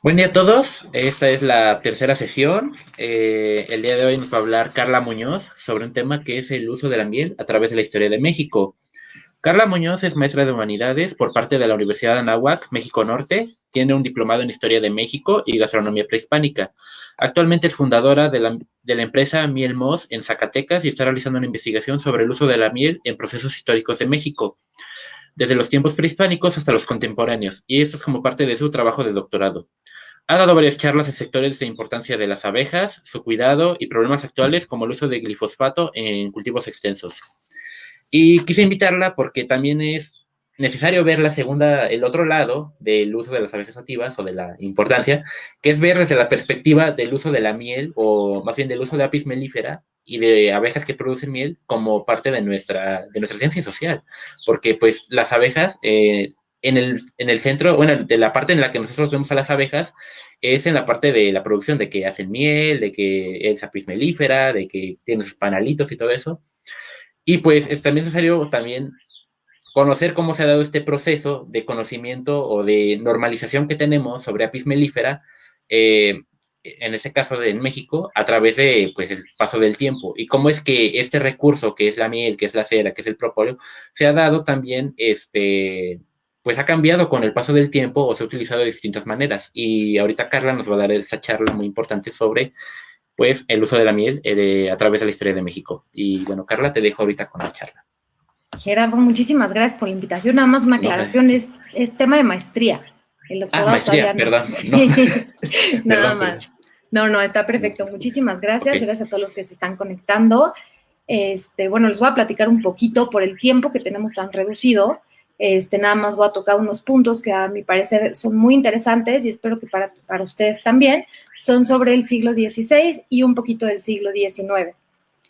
Buen día a todos. Esta es la tercera sesión. El día de hoy nos va a hablar Carla Muñoz sobre un tema que es el uso de la miel a través de la historia de México. Carla Muñoz es maestra de humanidades por parte de la Universidad de Anáhuac, México Norte. Tiene un diplomado en Historia de México y Gastronomía Prehispánica. Actualmente es fundadora de la empresa Miel Moss en Zacatecas y está realizando una investigación sobre el uso de la miel en procesos históricos de México, desde los tiempos prehispánicos hasta los contemporáneos, y esto es como parte de su trabajo de doctorado. Ha dado varias charlas en sectores de importancia de las abejas, su cuidado y problemas actuales como el uso de glifosfato en cultivos extensos. Y quise invitarla porque también es necesario ver el otro lado del uso de las abejas nativas o de la importancia, que es ver desde la perspectiva del uso de la miel o más bien del uso de apis mellifera y de abejas que producen miel como parte de nuestra ciencia social, porque pues las abejas en el centro, bueno, de la parte en la que nosotros vemos a las abejas es en la parte de la producción, de que hacen miel, de que es apis mellifera, de que tiene sus panalitos y todo eso. Y pues es también necesario también conocer cómo se ha dado este proceso de conocimiento o de normalización que tenemos sobre apis mellifera, en este caso de México, a través de pues, el paso del tiempo. Y cómo es que este recurso, que es la miel, que es la cera, que es el propóleo, se ha dado también, pues ha cambiado con el paso del tiempo o se ha utilizado de distintas maneras. Y ahorita Carla nos va a dar esa charla muy importante sobre pues el uso de la miel a través de la historia de México. Y bueno, Carla, te dejo ahorita con la charla. Gerardo, muchísimas gracias por la invitación. Nada más una No, aclaración, es tema de maestría. El doctorado todavía maestría, no. perdón, no, Sí, nada perdón, más. perdón. No, está perfecto. Muchísimas Ok, gracias a todos los que se están conectando. Bueno, les voy a platicar un poquito por el tiempo que tenemos tan reducido. Nada más voy a tocar unos puntos que a mi parecer son muy interesantes y espero que para ustedes también. Son sobre el siglo XVI y un poquito del siglo XIX.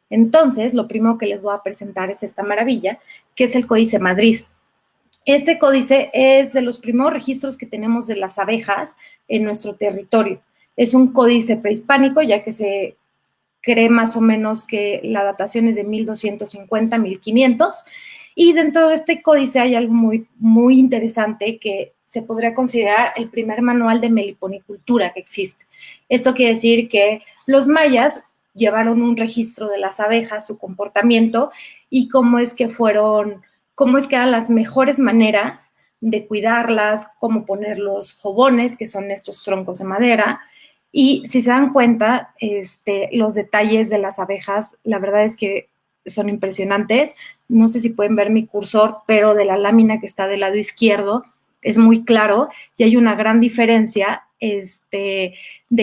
Entonces, lo primero que les voy a presentar es esta maravilla, que es el Códice Madrid. Este códice es de los primeros registros que tenemos de las abejas en nuestro territorio. Es un códice prehispánico, ya que se cree más o menos que la datación es de 1250, 1500. Y dentro de este códice hay algo muy, muy interesante que se podría considerar el primer manual de meliponicultura que existe. Esto quiere decir que los mayas llevaron un registro de las abejas, su comportamiento y cómo es que eran las mejores maneras de cuidarlas, cómo poner los jobones, que son estos troncos de madera. Y si se dan cuenta, los detalles de las abejas, la verdad es que son impresionantes. No sé si pueden ver mi cursor, pero de la lámina que está del lado izquierdo es muy claro y hay una gran diferencia de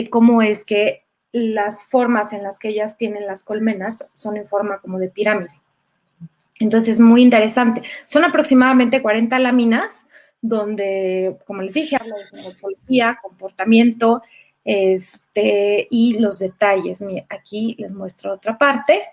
cómo es que las formas en las que ellas tienen las colmenas son en forma como de pirámide. Entonces, es muy interesante. Son aproximadamente 40 láminas donde, como les dije, habla de su morfología, comportamiento, y los detalles. Mira, aquí les muestro otra parte.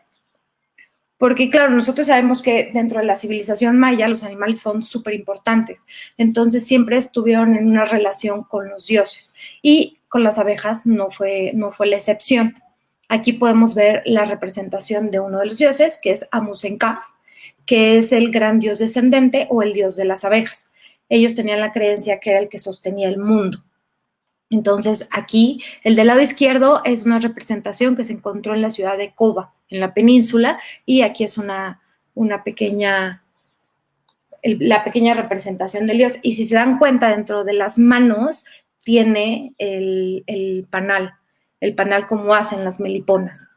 Porque, claro, nosotros sabemos que dentro de la civilización maya los animales son súper importantes. Entonces, siempre estuvieron en una relación con los dioses. Y con las abejas no fue la excepción. Aquí podemos ver la representación de uno de los dioses, que es Amusenkaf, que es el gran dios descendente o el dios de las abejas. Ellos tenían la creencia que era el que sostenía el mundo. Entonces, aquí, el del lado izquierdo es una representación que se encontró en la ciudad de Coba, en la península, y aquí es la pequeña representación del dios. Y si se dan cuenta, dentro de las manos tiene el panal como hacen las meliponas.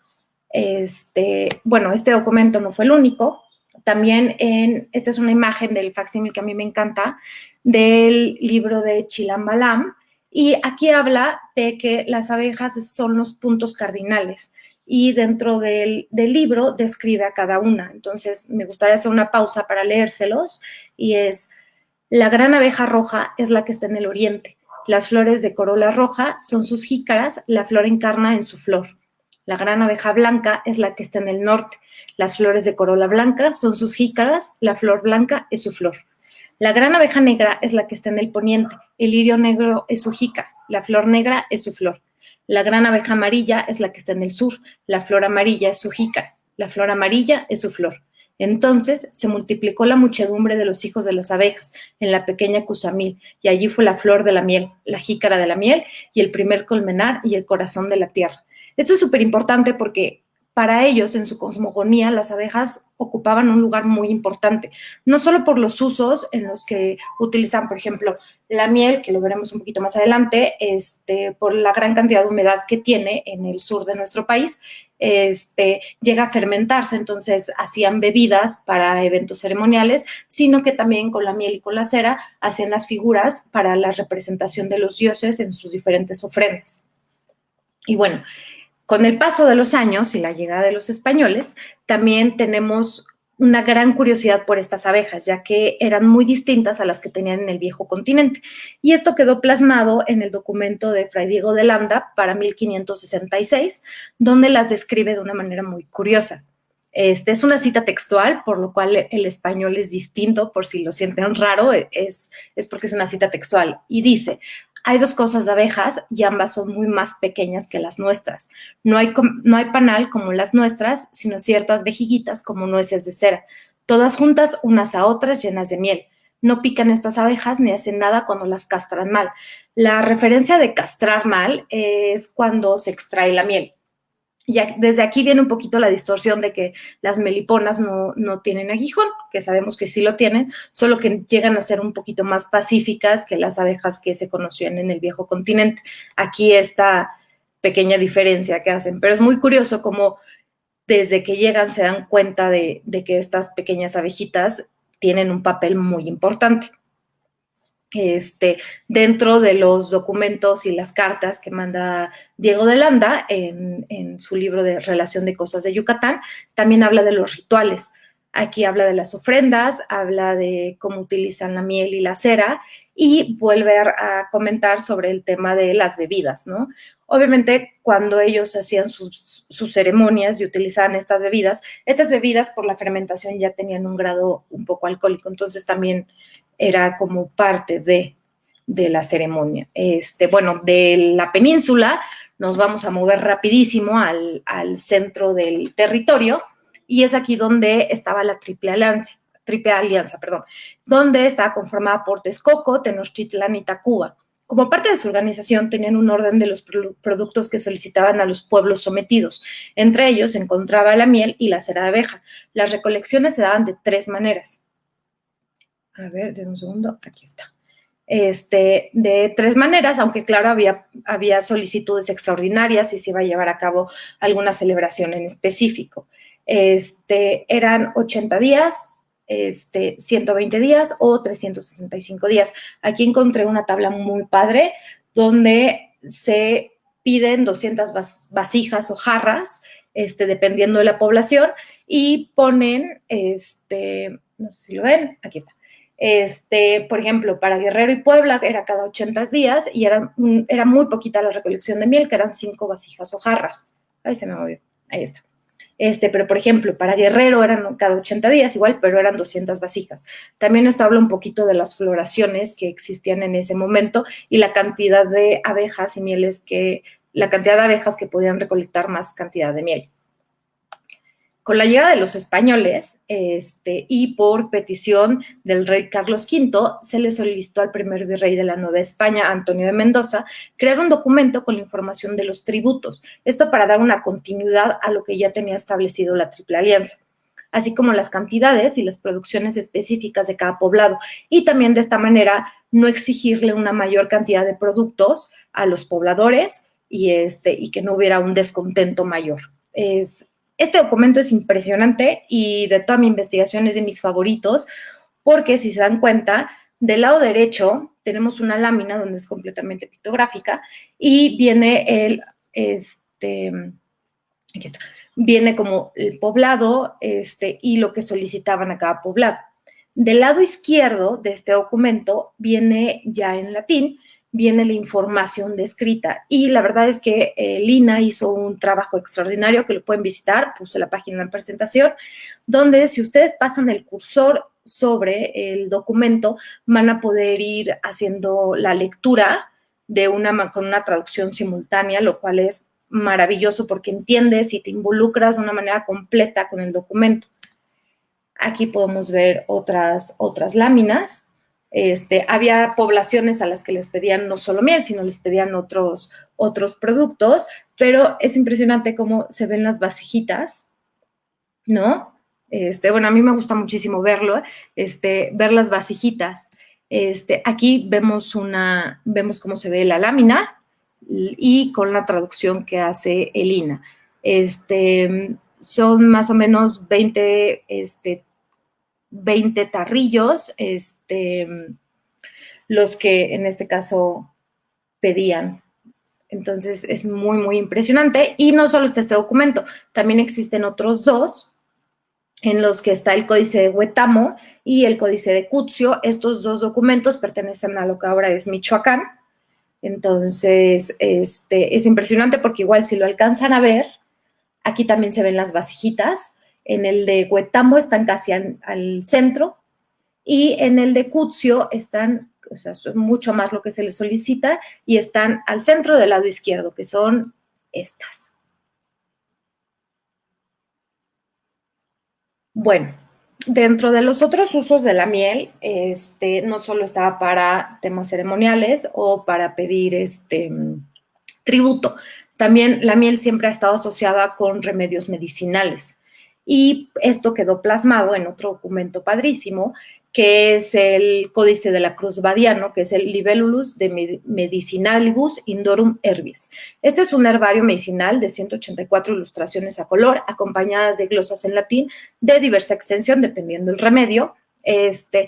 Este documento no fue el único. También esta es una imagen del facsímil que a mí me encanta, del libro de Chilambalam, y aquí habla de que las abejas son los puntos cardinales y dentro del libro describe a cada una. Entonces, me gustaría hacer una pausa para leérselos y es: la gran abeja roja es la que está en el oriente. Las flores de corola roja son sus jícaras, la flor encarna en su flor. La gran abeja blanca es la que está en el norte. Las flores de corola blanca son sus jícaras, la flor blanca es su flor. La gran abeja negra es la que está en el poniente. El lirio negro es su jícara, la flor negra es su flor. La gran abeja amarilla es la que está en el sur. La flor amarilla es su jícara, la flor amarilla es su flor. Entonces se multiplicó la muchedumbre de los hijos de las abejas en la pequeña Cusamil, y allí fue la flor de la miel, la jícara de la miel y el primer colmenar y el corazón de la tierra. Esto es súper importante porque para ellos, en su cosmogonía, las abejas ocupaban un lugar muy importante, no solo por los usos en los que utilizan, por ejemplo, la miel, que lo veremos un poquito más adelante, por la gran cantidad de humedad que tiene en el sur de nuestro país, llega a fermentarse, entonces hacían bebidas para eventos ceremoniales, sino que también con la miel y con la cera hacían las figuras para la representación de los dioses en sus diferentes ofrendas. Y bueno, con el paso de los años y la llegada de los españoles, también tenemos una gran curiosidad por estas abejas, ya que eran muy distintas a las que tenían en el viejo continente. Y esto quedó plasmado en el documento de Fray Diego de Landa para 1566, donde las describe de una manera muy curiosa. Es una cita textual, por lo cual el español es distinto, por si lo sienten raro, es porque es una cita textual. Y dice: hay dos cosas de abejas y ambas son muy más pequeñas que las nuestras. No hay panal como las nuestras, sino ciertas vejiguitas como nueces de cera, todas juntas unas a otras llenas de miel. No pican estas abejas ni hacen nada cuando las castran mal. La referencia de castrar mal es cuando se extrae la miel. Y desde aquí viene un poquito la distorsión de que las meliponas no tienen aguijón, que sabemos que sí lo tienen, solo que llegan a ser un poquito más pacíficas que las abejas que se conocían en el viejo continente. Aquí esta pequeña diferencia que hacen, pero es muy curioso cómo desde que llegan se dan cuenta de que estas pequeñas abejitas tienen un papel muy importante. Dentro de los documentos y las cartas que manda Diego de Landa en su libro de Relación de Cosas de Yucatán, también habla de los rituales. Aquí habla de las ofrendas, habla de cómo utilizan la miel y la cera, y vuelve a comentar sobre el tema de las bebidas, ¿no? Obviamente, cuando ellos hacían sus ceremonias y utilizaban estas bebidas por la fermentación ya tenían un grado un poco alcohólico, entonces también era como parte de la ceremonia. Bueno, de la península nos vamos a mover rapidísimo al centro del territorio, y es aquí donde estaba la Triple Alianza, donde estaba conformada por Texcoco, Tenochtitlán y Tacuba. Como parte de su organización, tenían un orden de los productos que solicitaban a los pueblos sometidos. Entre ellos se encontraba la miel y la cera de abeja. Las recolecciones se daban de 3 maneras. A ver, denme un segundo, aquí está. De 3 maneras, aunque claro, había solicitudes extraordinarias y se iba a llevar a cabo alguna celebración en específico. Eran 80 días, 120 días o 365 días. Aquí encontré una tabla muy padre donde se piden 200 vasijas o jarras, dependiendo de la población, y ponen, no sé si lo ven, aquí está. Por ejemplo, para Guerrero y Puebla era cada 80 días y era muy poquita la recolección de miel, que eran 5 vasijas o jarras. Ahí se me movió, ahí está. Pero por ejemplo, para Guerrero eran cada 80 días igual, pero eran 200 vasijas. También esto habla un poquito de las floraciones que existían en ese momento y la cantidad de abejas y mieles la cantidad de abejas que podían recolectar más cantidad de miel. Con la llegada de los españoles, y por petición del rey Carlos V, se le solicitó al primer virrey de la Nueva España, Antonio de Mendoza, crear un documento con la información de los tributos, esto para dar una continuidad a lo que ya tenía establecido la Triple Alianza, así como las cantidades y las producciones específicas de cada poblado, y también de esta manera no exigirle una mayor cantidad de productos a los pobladores y que no hubiera un descontento mayor. Este documento es impresionante y de toda mi investigación es de mis favoritos, porque si se dan cuenta, del lado derecho tenemos una lámina donde es completamente pictográfica y viene aquí está, viene como el poblado y lo que solicitaban a cada poblado. Del lado izquierdo de este documento viene ya en latín, viene la información descrita, y la verdad es que Lina hizo un trabajo extraordinario que lo pueden visitar, puse la página en la presentación, donde si ustedes pasan el cursor sobre el documento van a poder ir haciendo la lectura con una traducción simultánea, lo cual es maravilloso porque entiendes y te involucras de una manera completa con el documento. Aquí podemos ver otras láminas. Había poblaciones a las que les pedían no solo miel, sino les pedían otros productos, pero es impresionante cómo se ven las vasijitas, ¿no? Bueno, a mí me gusta muchísimo verlo, ver las vasijitas. Aquí vemos cómo se ve la lámina y con la traducción que hace Elina. Son más o menos 20 tarrillos, los que en este caso pedían. Entonces es muy, muy impresionante. Y no solo está este documento, también existen otros dos en los que está el Códice de Huetamo y el Códice de Cutzio. Estos dos documentos pertenecen a lo que ahora es Michoacán. Entonces, es impresionante porque igual si lo alcanzan a ver, aquí también se ven las vasijitas. En el de Huetamo están casi al centro y en el de Cutzio están, o sea, son mucho más lo que se les solicita y están al centro del lado izquierdo, que son estas. Bueno, dentro de los otros usos de la miel, no solo estaba para temas ceremoniales o para pedir tributo. También la miel siempre ha estado asociada con remedios medicinales. Y esto quedó plasmado en otro documento padrísimo, que es el Códice de la Cruz Badiano, que es el Libellulus de Medicinalibus Indorum Herbis. Este es un herbario medicinal de 184 ilustraciones a color, acompañadas de glosas en latín de diversa extensión, dependiendo del remedio. Este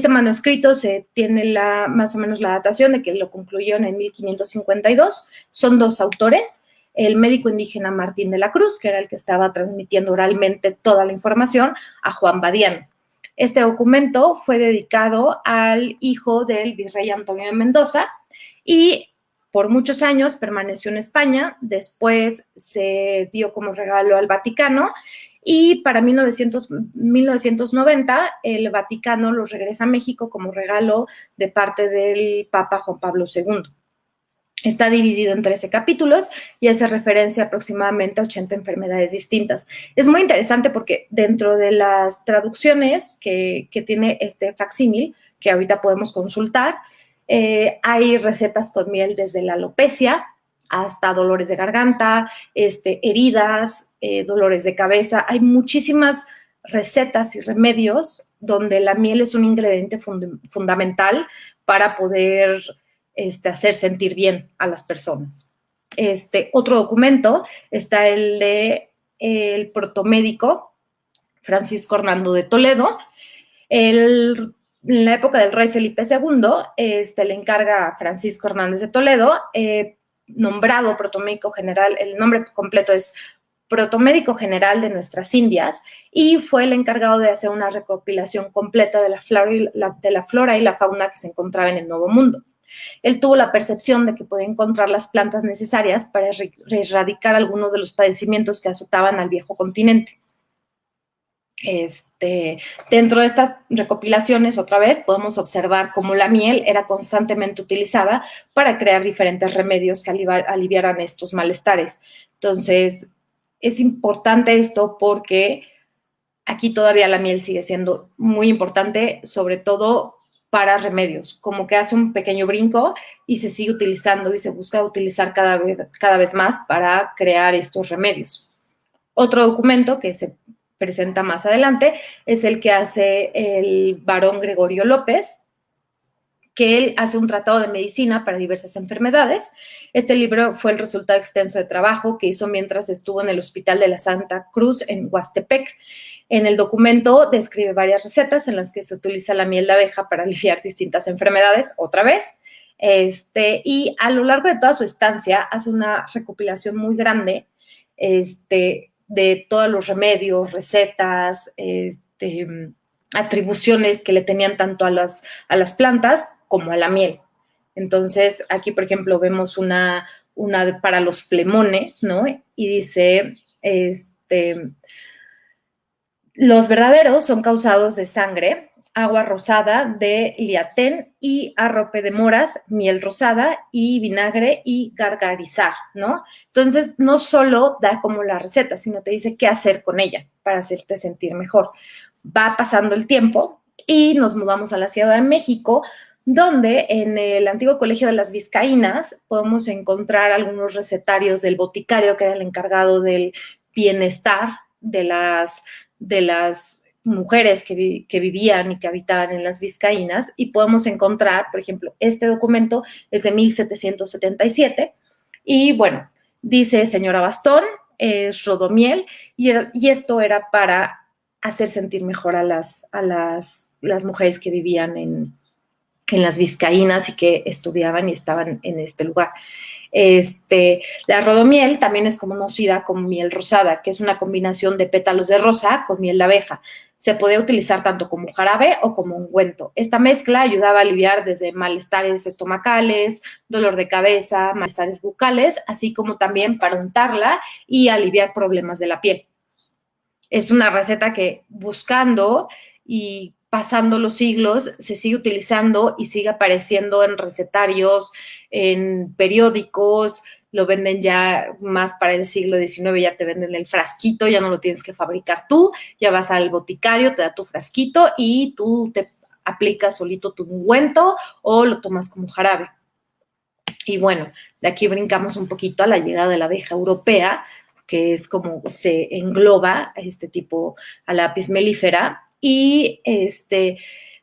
manuscrito se tiene más o menos la datación de que lo concluyeron en 1552. Son dos autores, el médico indígena Martín de la Cruz, que era el que estaba transmitiendo oralmente toda la información, a Juan Badiano. Este documento fue dedicado al hijo del virrey Antonio de Mendoza y por muchos años permaneció en España. Después se dio como regalo al Vaticano y para 1990 el Vaticano lo regresa a México como regalo de parte del Papa Juan Pablo II. Está dividido en 13 capítulos y hace referencia aproximadamente a 80 enfermedades distintas. Es muy interesante porque dentro de las traducciones que tiene este facsímil, que ahorita podemos consultar, hay recetas con miel desde la alopecia hasta dolores de garganta, heridas, dolores de cabeza. Hay muchísimas recetas y remedios donde la miel es un ingrediente fundamental para poder hacer sentir bien a las personas. Otro documento está el protomédico Francisco Hernando de Toledo. En la época del rey Felipe II, le encarga a Francisco Hernández de Toledo, nombrado protomédico general, el nombre completo es Protomédico General de Nuestras Indias, y fue el encargado de hacer una recopilación completa de la flora y la fauna que se encontraba en el Nuevo Mundo. Él tuvo la percepción de que podía encontrar las plantas necesarias para erradicar algunos de los padecimientos que azotaban al viejo continente. Dentro de estas recopilaciones, otra vez, podemos observar cómo la miel era constantemente utilizada para crear diferentes remedios que aliviaran estos malestares. Entonces, es importante esto porque aquí todavía la miel sigue siendo muy importante, sobre todo para remedios, como que hace un pequeño brinco y se sigue utilizando y se busca utilizar cada vez más para crear estos remedios. Otro documento que se presenta más adelante es el que hace el barón Gregorio López, que él hace un tratado de medicina para diversas enfermedades. Este libro fue el resultado extenso de trabajo que hizo mientras estuvo en el Hospital de la Santa Cruz en Huastepec. En el documento describe varias recetas en las que se utiliza la miel de abeja para aliviar distintas enfermedades, otra vez. Y a lo largo de toda su estancia hace una recopilación muy grande de todos los remedios, recetas, atribuciones que le tenían tanto a las plantas como a la miel. Entonces, aquí, por ejemplo, vemos una para los flemones, ¿no? Y dice, los verdaderos son causados de sangre, agua rosada de liatén y arrope de moras, miel rosada y vinagre y gargarizar, ¿no? Entonces, no solo da como la receta, sino te dice qué hacer con ella para hacerte sentir mejor. va pasando el tiempo y nos mudamos a la Ciudad de México, donde en el antiguo Colegio de las Vizcaínas podemos encontrar algunos recetarios del boticario, que era el encargado del bienestar de las mujeres que vivían y que habitaban en las Vizcaínas, y podemos encontrar, por ejemplo, este documento es de 1777, y bueno, dice señora Bastón, es Rodomiel, y esto era para hacer sentir mejor a las mujeres que vivían en las Vizcaínas y que estudiaban y estaban en este lugar. La rodomiel también es conocida como miel rosada, que es una combinación de pétalos de rosa con miel de abeja. Se podía utilizar tanto como jarabe o como ungüento. Esta mezcla ayudaba a aliviar desde malestares estomacales, dolor de cabeza, malestares bucales, así como también para untarla y aliviar problemas de la piel. Es una receta que, buscando y pasando los siglos, se sigue utilizando y sigue apareciendo en recetarios, en periódicos. Lo venden ya más para el siglo XIX, ya te venden el frasquito, ya no lo tienes que fabricar tú, ya vas al boticario, te da tu frasquito y tú te aplicas solito tu ungüento o lo tomas como jarabe. Y bueno, de aquí brincamos un poquito a la llegada de la abeja europea, que es como se engloba a este tipo, a la apis mellifera, y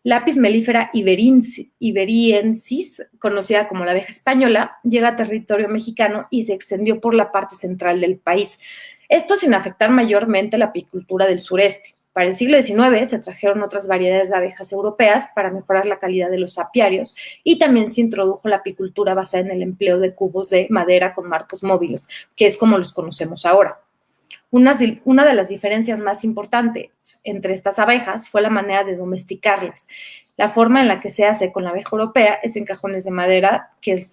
la apis mellifera iberiensis, conocida como la abeja española, llega a territorio mexicano y se extendió por la parte central del país. Esto sin afectar mayormente la apicultura del sureste. Para el siglo XIX se trajeron otras variedades de abejas europeas para mejorar la calidad de los apiarios, y también se introdujo la apicultura basada en el empleo de cubos de madera con marcos móviles, que es como los conocemos ahora. Una de las diferencias más importantes entre estas abejas fue la manera de domesticarlas. La forma en la que se hace con la abeja europea es en cajones de madera, que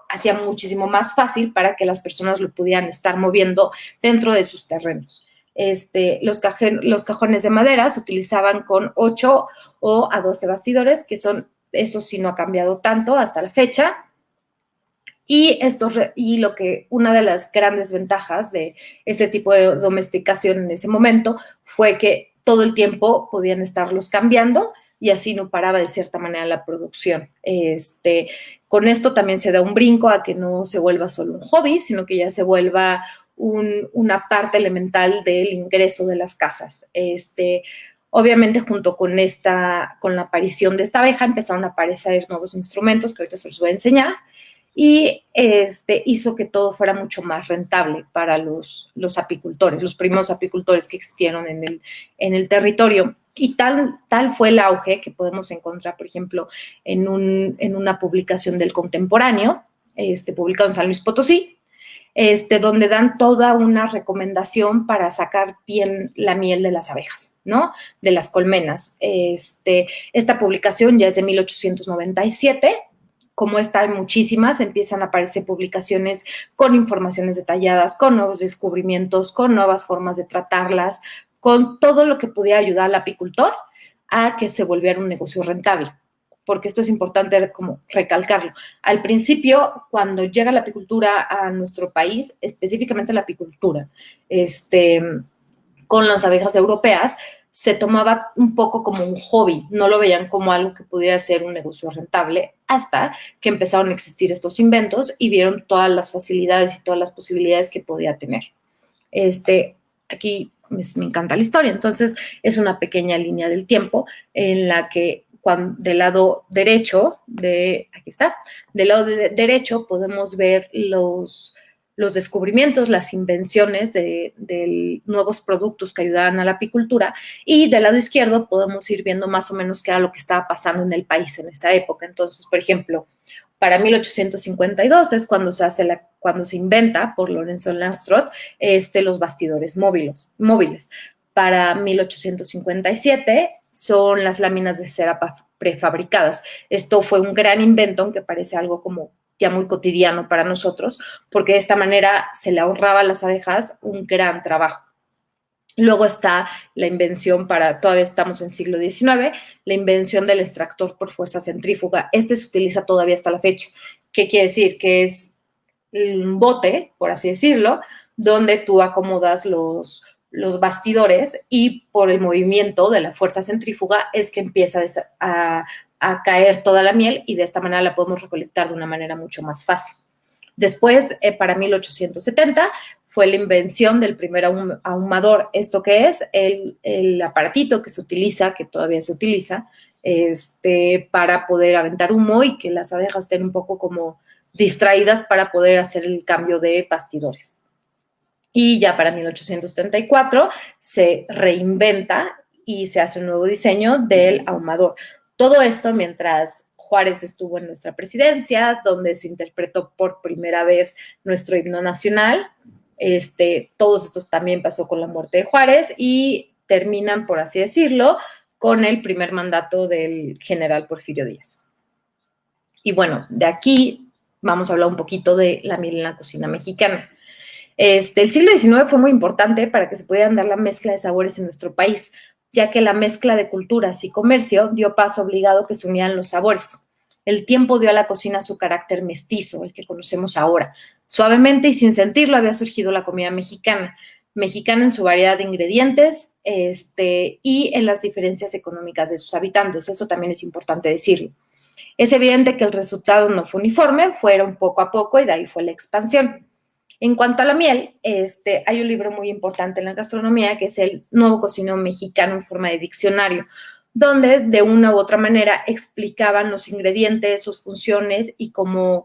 hacía muchísimo más fácil para que las personas lo pudieran estar moviendo dentro de sus terrenos. Los cajones de madera se utilizaban con 8 o a 12 bastidores, que eso sí no ha cambiado tanto hasta la fecha. Y una de las grandes ventajas de este tipo de domesticación en ese momento fue que todo el tiempo podían estarlos cambiando y así no paraba de cierta manera la producción. Con esto también se da un brinco a que no se vuelva solo un hobby, sino que ya se vuelva una parte elemental del ingreso de las casas. Obviamente, junto con la aparición de esta abeja, empezaron a aparecer nuevos instrumentos que ahorita se los voy a enseñar, y hizo que todo fuera mucho más rentable para los apicultores, los primeros apicultores que existieron en el territorio. Y tal fue el auge que podemos encontrar, por ejemplo, en una publicación del Contemporáneo, publicado en San Luis Potosí, donde dan toda una recomendación para sacar bien la miel de las abejas, ¿no? De las colmenas. Esta publicación ya es de 1897. Como esta hay muchísimas, empiezan a aparecer publicaciones con informaciones detalladas, con nuevos descubrimientos, con nuevas formas de tratarlas, con todo lo que pudiera ayudar al apicultor a que se volviera un negocio rentable. Porque esto es importante como recalcarlo. Al principio, cuando llega la apicultura a nuestro país, específicamente la apicultura, con las abejas europeas, se tomaba un poco como un hobby, no lo veían como algo que pudiera ser un negocio rentable, hasta que empezaron a existir estos inventos y vieron todas las facilidades y todas las posibilidades que podía tener. Aquí me encanta la historia, entonces es una pequeña línea del tiempo en la que del lado derecho, podemos ver los descubrimientos, las invenciones de nuevos productos que ayudaban a la apicultura, y del lado izquierdo podemos ir viendo más o menos qué era lo que estaba pasando en el país en esa época. Entonces, por ejemplo, para 1852 es cuando se inventa por Lorenzo Langstroth los bastidores móviles. Para 1857 son las láminas de cera prefabricadas. Esto fue un gran invento, aunque parece algo como ya muy cotidiano para nosotros, porque de esta manera se le ahorraba a las abejas un gran trabajo. Luego está la invención todavía estamos en siglo XIX, la invención del extractor por fuerza centrífuga. Se utiliza todavía hasta la fecha. ¿Qué quiere decir? Que es un bote, por así decirlo, donde tú acomodas los los bastidores y por el movimiento de la fuerza centrífuga es que empieza a caer toda la miel y de esta manera la podemos recolectar de una manera mucho más fácil. Después, para 1870, fue la invención del primer ahumador. ¿Esto qué es? El aparatito que se utiliza, que todavía se utiliza, para poder aventar humo y que las abejas estén un poco como distraídas para poder hacer el cambio de bastidores. Y ya para 1874 se reinventa y se hace un nuevo diseño del ahumador. Todo esto mientras Juárez estuvo en nuestra presidencia, donde se interpretó por primera vez nuestro himno nacional. Todos estos también pasó con la muerte de Juárez y terminan, por así decirlo, con el primer mandato del general Porfirio Díaz. Y bueno, de aquí vamos a hablar un poquito de la miel en la cocina mexicana. El siglo XIX fue muy importante para que se pudieran dar la mezcla de sabores en nuestro país, ya que la mezcla de culturas y comercio dio paso obligado que se unieran los sabores. El tiempo dio a la cocina su carácter mestizo, el que conocemos ahora. Suavemente y sin sentirlo había surgido la comida mexicana en su variedad de ingredientes y en las diferencias económicas de sus habitantes. Eso también es importante decirlo. Es evidente que el resultado no fue uniforme, fueron poco a poco y de ahí fue la expansión. En cuanto a la miel, hay un libro muy importante en la gastronomía que es el Nuevo Cocinero Mexicano en forma de diccionario, donde de una u otra manera explicaban los ingredientes, sus funciones y cómo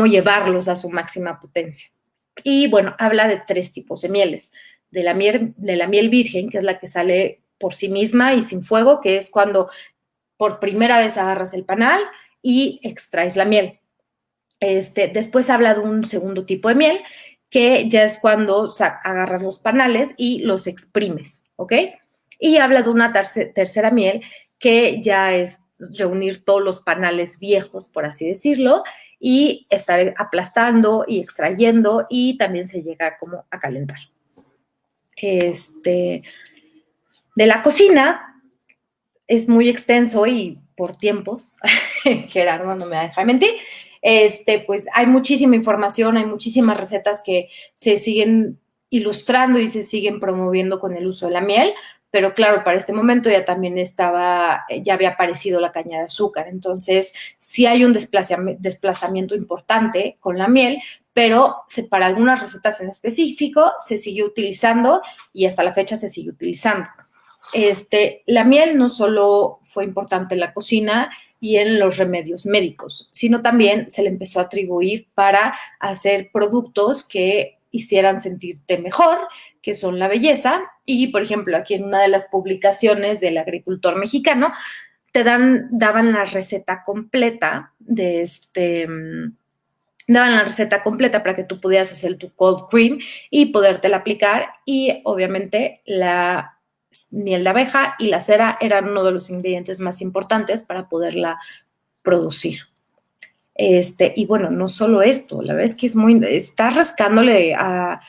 llevarlos a su máxima potencia. Y bueno, habla de 3 tipos de mieles. De la miel virgen, que es la que sale por sí misma y sin fuego, que es cuando por primera vez agarras el panal y extraes la miel. Después habla de un segundo tipo de miel, que ya es cuando agarras los panales y los exprimes, ¿ok? Y habla de una tercera miel, que ya es reunir todos los panales viejos, por así decirlo, y estar aplastando y extrayendo, y también se llega como a calentar. De la cocina es muy extenso y por tiempos, Gerardo no me va a dejar mentir, pues hay muchísima información, hay muchísimas recetas que se siguen ilustrando y se siguen promoviendo con el uso de la miel, pero claro, para este momento ya también ya había aparecido la caña de azúcar, entonces sí hay un desplazamiento importante con la miel, pero para algunas recetas en específico se sigue utilizando y hasta la fecha se sigue utilizando. La miel no solo fue importante en la cocina y en los remedios médicos, sino también se le empezó a atribuir para hacer productos que hicieran sentirte mejor, que son la belleza. Y, por ejemplo, aquí en una de las publicaciones del agricultor mexicano, daban la receta completa daban la receta completa para que tú pudieras hacer tu cold cream y podértela aplicar. Y, obviamente, la miel de abeja y la cera eran uno de los ingredientes más importantes para poderla producir. Y bueno, no solo esto, la verdad es que está rascándole a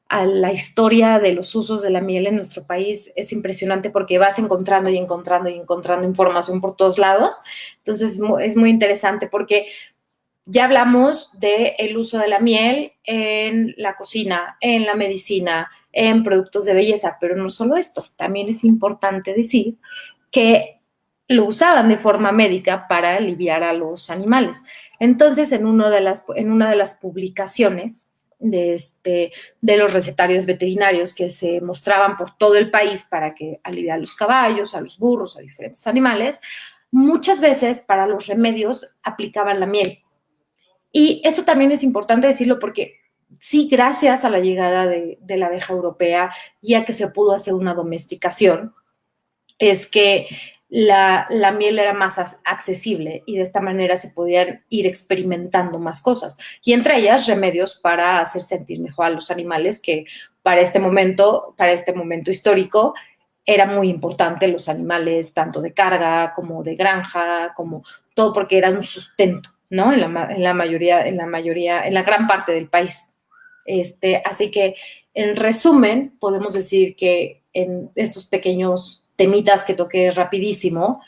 la historia de los usos de la miel en nuestro país. Es impresionante porque vas encontrando y encontrando y encontrando información por todos lados. Entonces es muy interesante porque ya hablamos del uso de la miel en la cocina, en la medicina, en productos de belleza, pero no solo esto, también es importante decir que lo usaban de forma médica para aliviar a los animales. Entonces, en una de las publicaciones de los recetarios veterinarios que se mostraban por todo el país para que aliviar a los caballos, a los burros, a diferentes animales, muchas veces para los remedios aplicaban la miel. Y eso también es importante decirlo porque sí, gracias a la llegada de la abeja europea y a que se pudo hacer una domesticación, es que la miel era más accesible y de esta manera se podían ir experimentando más cosas. Y entre ellas, remedios para hacer sentir mejor a los animales, que para este momento histórico, era muy importante los animales, tanto de carga como de granja, como todo, porque eran un sustento, ¿no? En la gran parte del país. Así que, en resumen, podemos decir que en estos pequeños temitas que toqué rapidísimo,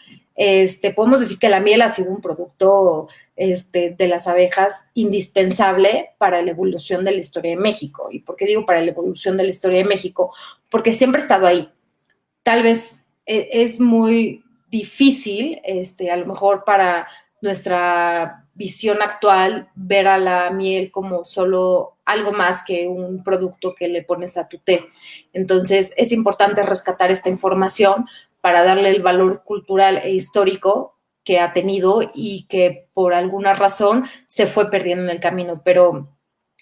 podemos decir que la miel ha sido un producto de las abejas indispensable para la evolución de la historia de México. ¿Y por qué digo para la evolución de la historia de México? Porque siempre ha estado ahí. Tal vez es muy difícil, a lo mejor para nuestra visión actual, ver a la miel como solo algo más que un producto que le pones a tu té. Entonces, es importante rescatar esta información para darle el valor cultural e histórico que ha tenido y que por alguna razón se fue perdiendo en el camino. Pero,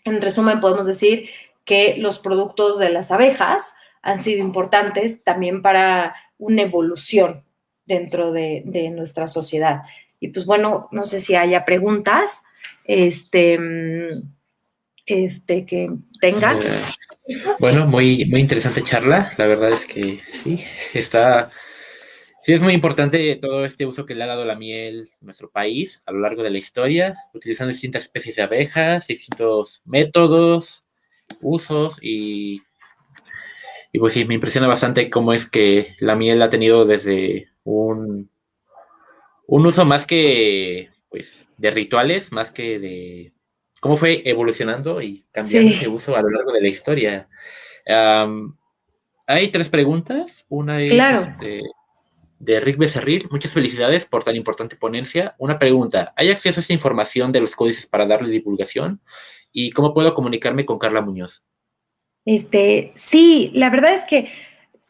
en resumen, podemos decir que los productos de las abejas han sido importantes también para una evolución dentro de nuestra sociedad. Y pues bueno, no sé si haya preguntas que tengan. Bueno, muy, muy interesante charla. La verdad es que sí, sí es muy importante todo este uso que le ha dado la miel a nuestro país a lo largo de la historia, utilizando distintas especies de abejas, distintos métodos, usos y pues sí, me impresiona bastante cómo es que la miel ha tenido desde un uso más que pues de rituales, más que de cómo fue evolucionando y cambiando ese Sí, uso a lo largo de la historia. Um, Hay tres preguntas. Una es claro. de Rick Becerril. Muchas felicidades por tan importante ponencia. Una pregunta: ¿hay acceso a esta información de los códices para darle divulgación? ¿Y cómo puedo comunicarme con Carla Muñoz? Sí, la verdad es que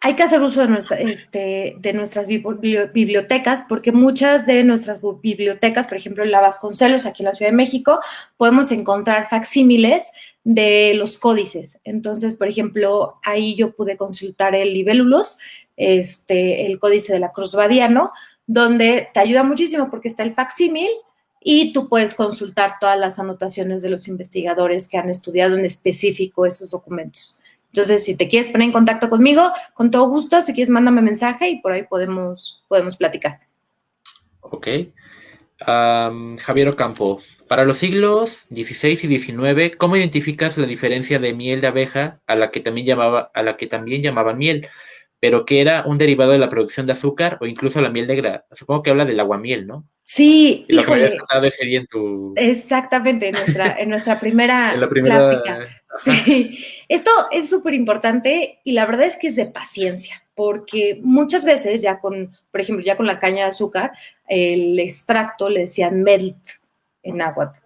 hay que hacer uso de nuestras bibliotecas, porque muchas de nuestras bibliotecas, por ejemplo, en la Vasconcelos, aquí en la Ciudad de México, podemos encontrar facsímiles de los códices. Entonces, por ejemplo, ahí yo pude consultar el Libélulus, el códice de la Cruz Badiano, donde te ayuda muchísimo porque está el facsímil y tú puedes consultar todas las anotaciones de los investigadores que han estudiado en específico esos documentos. Entonces, si te quieres poner en contacto conmigo, con todo gusto, si quieres, mándame mensaje y por ahí podemos platicar. Ok. Javier Ocampo, para los siglos XVI y XIX, ¿cómo identificas la diferencia de miel de abeja a la que también llamaban miel, pero que era un derivado de la producción de azúcar o incluso la miel negra? Supongo que habla del aguamiel, ¿no? Sí, Y lo que me habías híjole, contado ese día en tu, exactamente, en nuestra en la primera plática. primera, ajá, Sí, esto es súper importante y la verdad es que es de paciencia, porque muchas veces ya por ejemplo, ya con la caña de azúcar, el extracto le decían melt en náhuatl,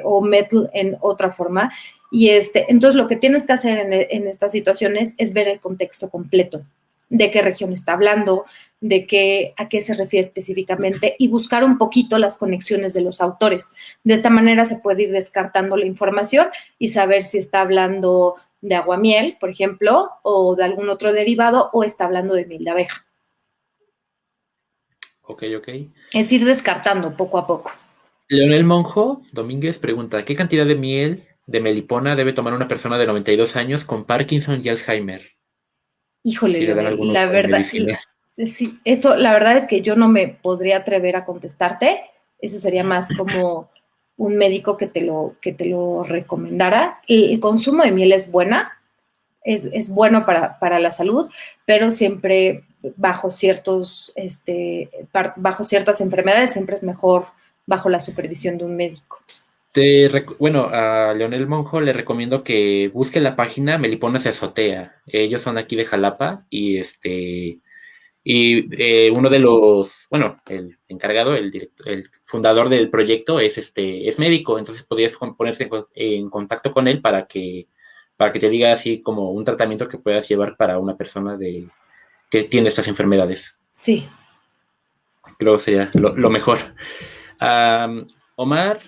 o metal en otra forma. Y entonces lo que tienes que hacer en estas situaciones es ver el contexto completo, de qué región está hablando, a qué se refiere específicamente y buscar un poquito las conexiones de los autores. De esta manera se puede ir descartando la información y saber si está hablando de aguamiel, por ejemplo, o de algún otro derivado, o está hablando de miel de abeja. ok, ok. Es ir descartando poco a poco. Leonel Monjo Domínguez pregunta, ¿qué cantidad de miel de melipona debe tomar una persona de 92 años con Parkinson y Alzheimer? Híjole, Si le dan Leonel, algún la uso verdad, medicinal. sí, eso, la verdad es que yo no me podría atrever a contestarte. Eso sería más como un médico que te lo recomendara. El consumo de miel es buena, es bueno para la salud, pero siempre bajo ciertas enfermedades, siempre es mejor bajo la supervisión de un médico. Bueno, a Leonel Monjo le recomiendo que busque la página Meliponas de Azotea. Ellos son aquí de Jalapa y uno de los, bueno, el encargado, el fundador del proyecto es médico, entonces podrías ponerse en contacto con él para que te diga así como un tratamiento que puedas llevar para una persona que tiene estas enfermedades. Sí. Creo que sería lo mejor. Omar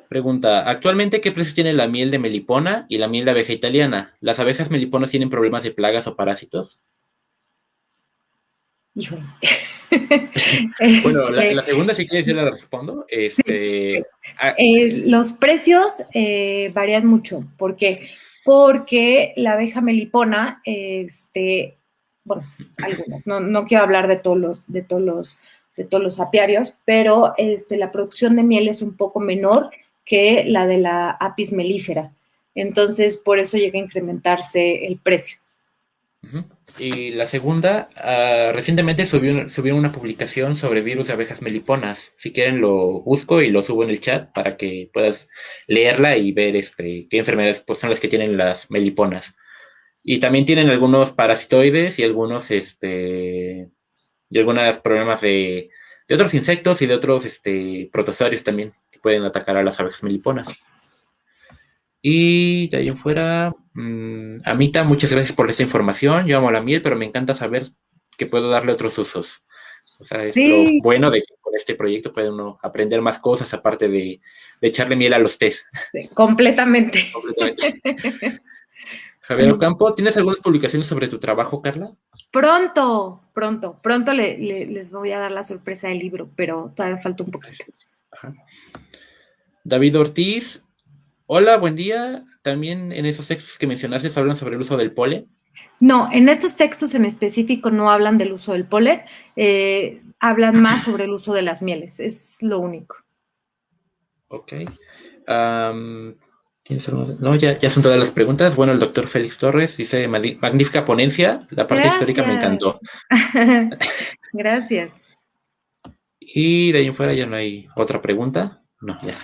pregunta, ¿actualmente qué precio tiene la miel de melipona y la miel de abeja italiana? ¿Las abejas meliponas tienen problemas de plagas o parásitos? Híjole. Bueno, Este, la segunda, si quieres, yo la respondo. sí. Ah, Los precios varían mucho. ¿Por qué? Porque la abeja melipona, bueno, algunas, no quiero hablar de todos los apiarios, pero la producción de miel es un poco menor que la de la apis melífera. Entonces, por eso llega a incrementarse el precio. Ujú. Y la segunda, recientemente subió una publicación sobre virus de abejas meliponas. Si quieren lo busco y lo subo en el chat para que puedas leerla y ver qué enfermedades pues, son las que tienen las meliponas. Y también tienen algunos parasitoides y algunos problemas de otros insectos y de otros protozoarios también que pueden atacar a las abejas meliponas. Y de ahí en fuera, Amita, muchas gracias por esta información. Yo amo la miel, pero me encanta saber que puedo darle otros usos. O sea, es lo Sí, bueno de que con este proyecto puede uno aprender más cosas aparte de echarle miel a los tés. completamente. Completamente. Javier Ocampo, ¿tienes algunas publicaciones sobre tu trabajo, Carla? Pronto les voy a dar la sorpresa del libro, pero todavía falta un poquito. Ajá. David Ortiz, hola, buen día. También en esos textos que mencionaste hablan sobre el uso del polen. No, en estos textos en específico no hablan del uso del polen, hablan más sobre el uso de las mieles, es lo único. Ok. No, ya son todas las preguntas. Bueno, el doctor Félix Torres dice, magnífica ponencia, la parte histórica me Gracias. encantó. Gracias. Y de ahí en fuera ya no hay otra pregunta. No, ya.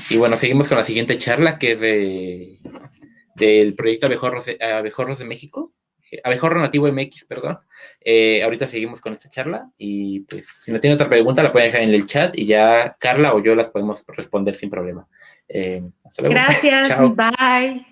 Y bueno, seguimos con la siguiente charla, que es del proyecto Abejorros de México. Abejorro Nativo MX, perdón. Ahorita seguimos con esta charla y pues si no tiene otra pregunta la pueden dejar en el chat y ya Carla o yo las podemos responder sin problema. Hasta luego. Gracias. Chao. Bye.